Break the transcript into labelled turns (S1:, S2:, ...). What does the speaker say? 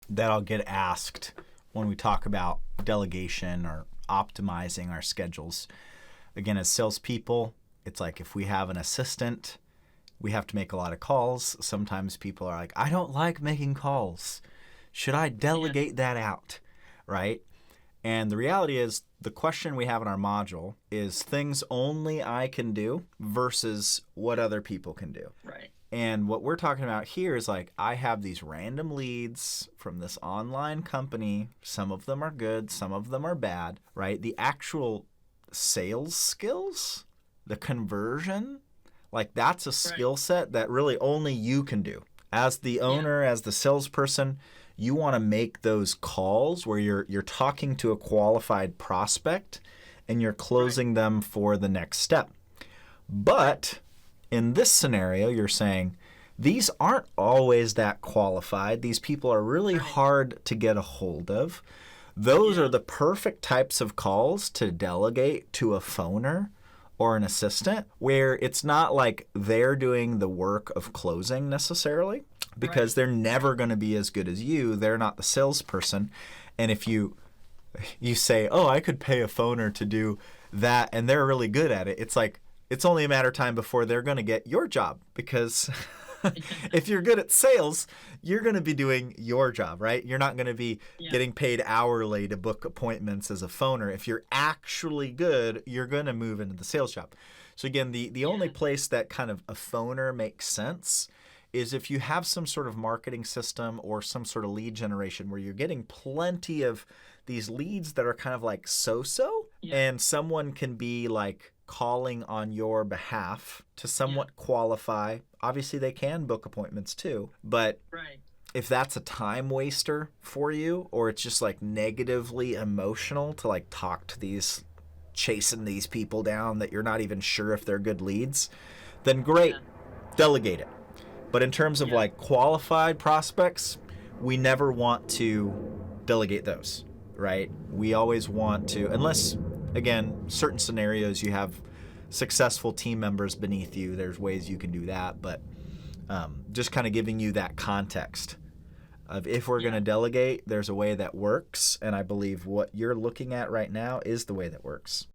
S1: that I'll get asked when we talk about delegation or optimizing our schedules. Again, as salespeople, it's like if we have an assistant, we have to make a lot of calls. Sometimes people are like, I don't like making calls. Should I delegate that out? Right? And the reality is the question we have in our module is things only I can do versus what other people can do.
S2: Right.
S1: And what we're talking about here is like, I have these random leads from this online company. Some of them are good, some of them are bad, right? The actual sales skills, the conversion, like that's a skill set that really only you can do. As the owner, as the salesperson, you want to make those calls where you're talking to a qualified prospect and you're closing them for the next step. But in this scenario, you're saying these aren't always that qualified. These people are really hard to get a hold of. Those are the perfect types of calls to delegate to a phoner or an assistant, where it's not like they're doing the work of closing necessarily, because they're never going to be as good as you. They're not the salesperson. And if you say, oh, I could pay a phoner to do that, and they're really good at it, it's like, it's only a matter of time before they're going to get your job, because if you're good at sales, you're going to be doing your job, right? You're not going to be getting paid hourly to book appointments as a phoner. If you're actually good, you're going to move into the sales job. So again, the only place that kind of a phoner makes sense is if you have some sort of marketing system or some sort of lead generation where you're getting plenty of these leads that are kind of like so-so, and someone can be like calling on your behalf to somewhat qualify. Obviously, they can book appointments too, but if that's a time waster for you, or it's just like negatively emotional to like talk to these, chasing these people down that you're not even sure if they're good leads, then great, delegate it. But in terms of like qualified prospects, we never want to delegate those, right? We always want to, unless, again, certain scenarios you have successful team members beneath you, there's ways you can do that. But just kind of giving you that context of if we're going to delegate, there's a way that works. And I believe what you're looking at right now is the way that works.